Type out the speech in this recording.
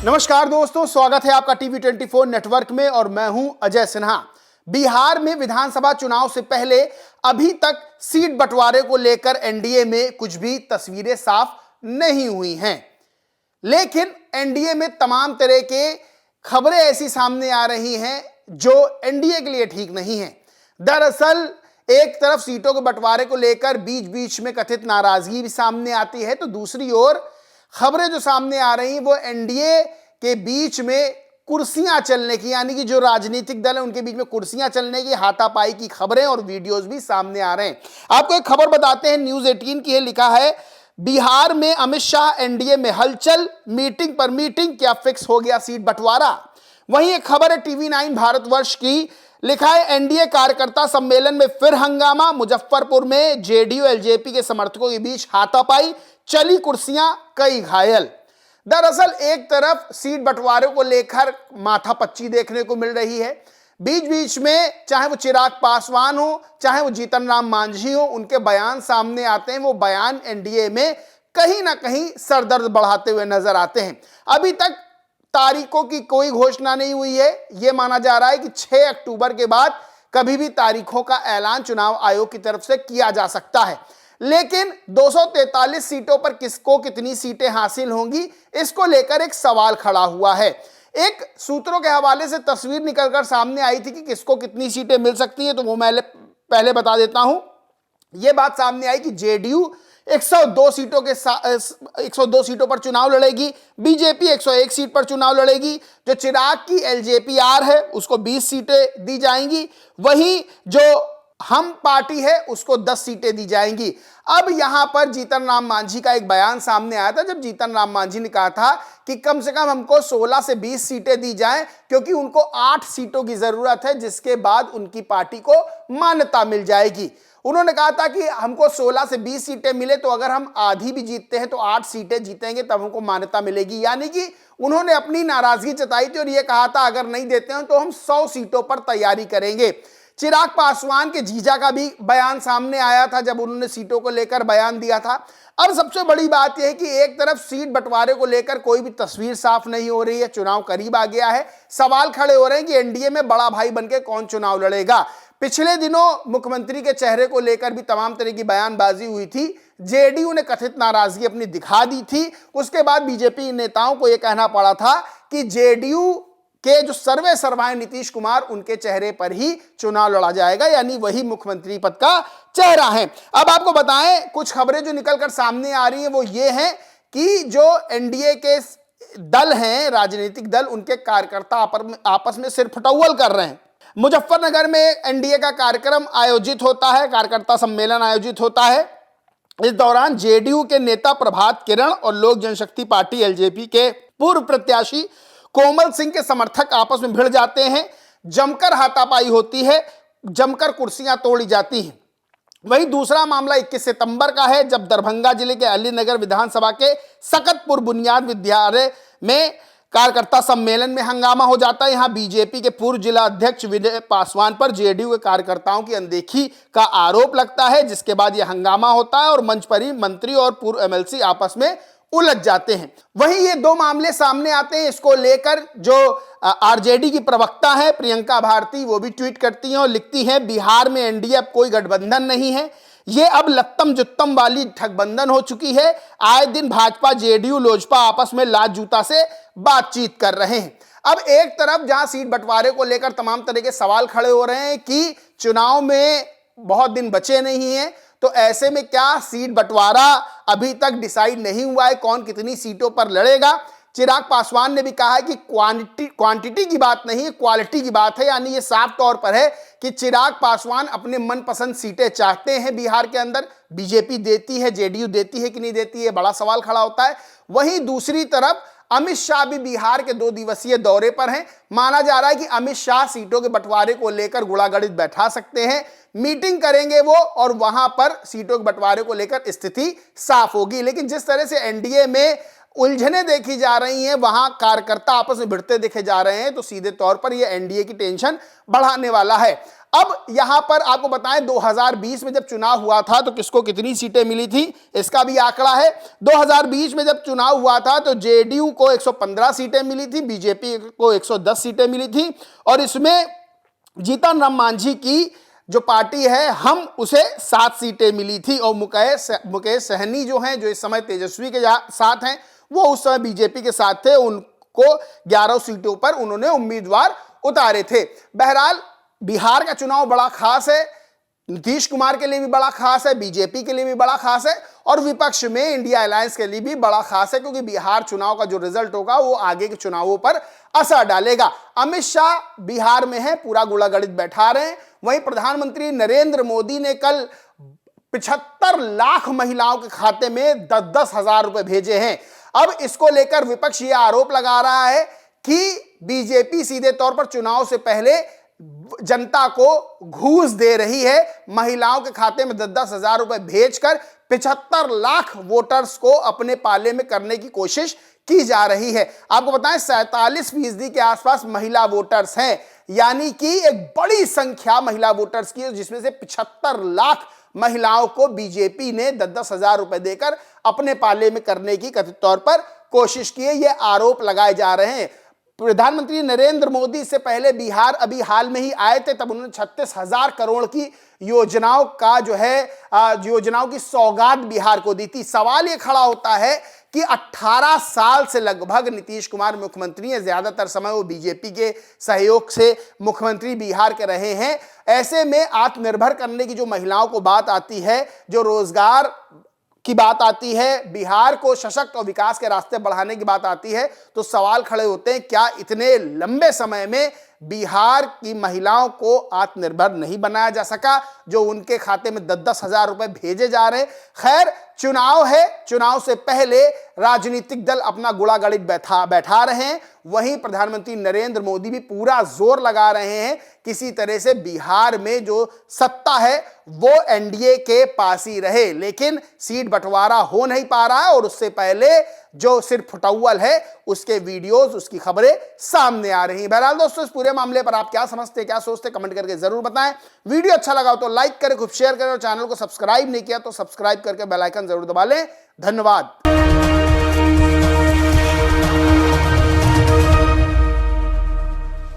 नमस्कार दोस्तों, स्वागत है आपका टीवी 24 नेटवर्क में और मैं हूं अजय सिन्हा। बिहार में विधानसभा चुनाव से पहले अभी तक सीट बंटवारे को लेकर एनडीए में कुछ भी तस्वीरें साफ नहीं हुई हैं, लेकिन एनडीए में तमाम तरह के खबरें ऐसी सामने आ रही हैं जो एनडीए के लिए ठीक नहीं है। दरअसल एक तरफ सीटों के बंटवारे को लेकर बीच बीच में कथित नाराजगी भी सामने आती है, तो दूसरी ओर खबरें जो सामने आ रही वो एनडीए के बीच में कुर्सियां चलने की, यानी कि जो राजनीतिक दल है उनके बीच में कुर्सियां चलने की, हाथापाई की खबरें और वीडियोस भी सामने आ रहे हैं। आपको एक खबर बताते हैं, न्यूज 18 की है, लिखा है बिहार में अमित शाह एनडीए में हलचल, मीटिंग पर मीटिंग, क्या फिक्स हो गया सीट बंटवारा। वहीं एक खबर है टीवी 9 भारतवर्ष की, लिखा है एनडीए कार्यकर्ता सम्मेलन में फिर हंगामा, मुजफ्फरपुर में जेडीयू एलजेपी के समर्थकों के बीच हाथापाई, चली कुर्सियां, कई घायल। दरअसल एक तरफ सीट बंटवारे को लेकर माथापच्ची देखने को मिल रही है, बीच बीच में चाहे वो चिराग पासवान हो, चाहे वो जीतन राम मांझी हो, उनके बयान सामने आते हैं। वो बयान एनडीए में कहीं ना कहीं सरदर्द बढ़ाते हुए नजर आते हैं। अभी तक तारीखों की कोई घोषणा नहीं हुई है। यह माना जा रहा है कि 6 अक्टूबर के बाद कभी भी तारीखों का ऐलान चुनाव आयोग की तरफ से किया जा सकता है, लेकिन 243 सीटों पर किसको कितनी सीटें हासिल होंगी, इसको लेकर एक सवाल खड़ा हुआ है। एक सूत्रों के हवाले से तस्वीर निकलकर सामने आई थी कि किसको कितनी सीटें मिल सकती हैं, तो वो मैं पहले बता देता हूं। यह बात सामने आई कि जेडीयू 102 सीटों पर चुनाव लड़ेगी, बीजेपी 101 सीट पर चुनाव लड़ेगी, जो चिराग की एलजेपीआर है उसको 20 सीटें दी जाएंगी, वहीं जो हम पार्टी है उसको 10 सीटें दी जाएंगी। अब यहां पर जीतन राम मांझी का एक बयान सामने आया था, जब जीतन राम मांझी ने कहा था कि कम से कम हमको 16 से 20 सीटें दी जाएं, क्योंकि उनको 8 सीटों की जरूरत है, जिसके बाद उनकी पार्टी को मान्यता मिल जाएगी। उन्होंने कहा था कि हमको 16 से 20 सीटें मिले तो अगर हम आधी भी जीतते हैं तो 8 सीटें जीतेंगे तब हमको मान्यता मिलेगी, यानी कि उन्होंने अपनी नाराजगी जताई थी और यह कहा था अगर नहीं देते हैं तो हम 100 सीटों पर तैयारी करेंगे। चिराग पासवान के जीजा का भी बयान सामने आया था जब उन्होंने सीटों को लेकर बयान दिया था। अब सबसे बड़ी बात यह है कि एक तरफ सीट बंटवारे को लेकर कोई भी तस्वीर साफ नहीं हो रही है, चुनाव करीब आ गया है, सवाल खड़े हो रहे हैं कि एनडीए में बड़ा भाई बनके कौन चुनाव लड़ेगा। पिछले दिनों मुख्यमंत्री के चेहरे को लेकर भी तमाम तरह की बयानबाजी हुई थी, जेडीयू ने कथित नाराजगी अपनी दिखा दी थी। उसके बाद बीजेपी नेताओं को यह कहना पड़ा था कि जेडीयू के जो सर्वे सर्वाएं नीतीश कुमार, उनके चेहरे पर ही चुनाव लड़ा जाएगा, यानी वही मुख्यमंत्री पद का चेहरा है। अब आपको बताएं, कुछ खबरें जो निकलकर सामने आ रही हैं वो ये हैं कि जो एनडीए के दल हैं, राजनीतिक दल, उनके कार्यकर्ता आपस में सिर फुटौल कर रहे हैं। मुजफ्फरनगर में एनडीए का कार्यक्रम आयोजित होता है, कार्यकर्ता सम्मेलन आयोजित होता है। इस दौरान जेडीयू के नेता प्रभात किरण और लोक जनशक्ति पार्टी एलजेपी के पूर्व प्रत्याशी कोमल सिंह के समर्थक आपस में भिड़ जाते हैं, जमकर हाथापाई होती है, जमकर कुर्सियां तोड़ी जाती हैं। वहीं दूसरा मामला 21 सितंबर का है, जब दरभंगा जिले के अलीनगर विधानसभा के सकतपुर बुनियाद विद्यालय में कार्यकर्ता सम्मेलन में हंगामा हो जाता है। यहां बीजेपी के पूर्व जिला अध्यक्ष विजय पासवान पर जेडीयू के कार्यकर्ताओं की अनदेखी का आरोप लगता है, जिसके बाद यह हंगामा होता है और मंच पर ही मंत्री और पूर्व एमएलसी आपस में उलझ जाते हैं। वहीं ये 2 मामले सामने आते हैं, इसको लेकर जो आरजेडी की प्रवक्ता है प्रियंका भारती, वो भी ट्वीट करती हैं और लिखती हैं बिहार में एनडीए अब कोई गठबंधन नहीं है, ये अब लत्तम जुत्तम वाली ठगबंधन हो चुकी है। आए दिन भाजपा जेडीयू लोजपा आपस में लात जूता से बातचीत कर रहे हैं। अब एक तरफ जहां सीट बंटवारे को लेकर तमाम तरह के सवाल खड़े हो रहे हैं कि चुनाव में बहुत दिन बचे नहीं हैं, तो ऐसे में क्या सीट बंटवारा अभी तक डिसाइड नहीं हुआ है, कौन कितनी सीटों पर लड़ेगा। चिराग पासवान ने भी कहा है कि क्वांटिटी की बात नहीं है, क्वालिटी की बात है, यानी ये साफ तौर पर है कि चिराग पासवान अपने मनपसंद सीटें चाहते हैं बिहार के अंदर। बीजेपी देती है, जेडीयू देती है कि नहीं देती है, बड़ा सवाल खड़ा होता है। वहीं दूसरी तरफ अमित शाह भी बिहार के 2 दिवसीय दौरे पर हैं। माना जा रहा है कि अमित शाह सीटों के बंटवारे को लेकर गुड़ागड़ित बैठा सकते हैं, मीटिंग करेंगे वो और वहां पर सीटों के बंटवारे को लेकर स्थिति साफ होगी। लेकिन जिस तरह से एनडीए में उलझने देखी जा रही हैं, वहां कार्यकर्ता आपस में भिड़ते देखे जा रहे हैं, तो सीधे तौर पर यह एनडीए की टेंशन बढ़ाने वाला है। अब यहां पर आपको बताएं 2020 में जब चुनाव हुआ था तो किसको कितनी सीटें मिली थी, इसका भी आंकड़ा है। 2020 में जब चुनाव हुआ था तो जेडीयू को 115 सीटें मिली थी, बीजेपी को 110 सीटें मिली थी, और इसमें जीतन राम मांझी की जो पार्टी है हम उसे 7 सीटें मिली थी, और मुकेश सहनी जो हैं, जो इस समय तेजस्वी के साथ हैं, वो उस समय बीजेपी के साथ थे, उनको 11 सीटों पर उन्होंने उम्मीदवार उतारे थे। बहरहाल बिहार का चुनाव बड़ा खास है, नीतीश कुमार के लिए भी बड़ा खास है, बीजेपी के लिए भी बड़ा खास है, और विपक्ष में इंडिया अलायंस के लिए भी बड़ा खास है, क्योंकि बिहार चुनाव का जो रिजल्ट होगा वो आगे के चुनावों पर असर डालेगा। अमित शाह बिहार में है, पूरा गुड़ागड़ित बैठा रहे हैं। वहीं प्रधानमंत्री नरेंद्र मोदी ने कल 75 लाख महिलाओं के खाते में 10-10 हजार रुपए भेजे हैं। अब इसको लेकर विपक्ष ये आरोप लगा रहा है कि बीजेपी सीधे तौर पर चुनाव से पहले जनता को घूस दे रही है, महिलाओं के खाते में 10-10 हजार रुपए भेजकर 75 लाख वोटर्स को अपने पाले में करने की कोशिश की जा रही है। आपको बताएं 47% के आसपास महिला वोटर्स हैं, यानी कि एक बड़ी संख्या महिला वोटर्स की, जिसमें से 75 लाख महिलाओं को बीजेपी ने 10-10 हजार रुपए देकर अपने पाले में करने की कथित तौर पर कोशिश की है। ये आरोप लगाए जा रहे हैं। प्रधानमंत्री नरेंद्र मोदी से पहले बिहार अभी हाल में ही आए थे, तब उन्होंने 36,000 करोड़ की योजनाओं का जो है योजनाओं की सौगात बिहार को दी थी। सवाल ये खड़ा होता है कि 18 साल से लगभग नीतीश कुमार मुख्यमंत्री हैं, ज्यादातर समय वो बीजेपी के सहयोग से मुख्यमंत्री बिहार के रहे हैं। ऐसे में आत्मनिर्भर करने की जो महिलाओं को बात आती है, जो रोजगार की बात आती है, बिहार को सशक्त और विकास के रास्ते बढ़ाने की बात आती है, तो सवाल खड़े होते हैं क्या इतने लंबे समय में बिहार की महिलाओं को आत्मनिर्भर नहीं बनाया जा सका, जो उनके खाते में 10-10 हजार रुपए भेजे जा रहे हैं। खैर चुनाव है, चुनाव से पहले राजनीतिक दल अपना गुड़ागड़ित बैठा रहे हैं। वहीं प्रधानमंत्री नरेंद्र मोदी भी पूरा जोर लगा रहे हैं किसी तरह से बिहार में जो सत्ता है वो एनडीए के पास ही रहे, लेकिन सीट बंटवारा हो नहीं पा रहा है, और उससे पहले जो सिर्फ फुटौल है उसके वीडियोस, उसकी खबरें सामने आ रही हैं। बहरहाल दोस्तों, इस पूरे मामले पर आप क्या समझते, क्या सोचते, कमेंट करके जरूर बताएं। वीडियो अच्छा लगा तो लाइक करें, खूब शेयर करें, और चैनल को सब्सक्राइब नहीं किया तो सब्सक्राइब करके बेल आइकन जरूर दबा लें। धन्यवाद।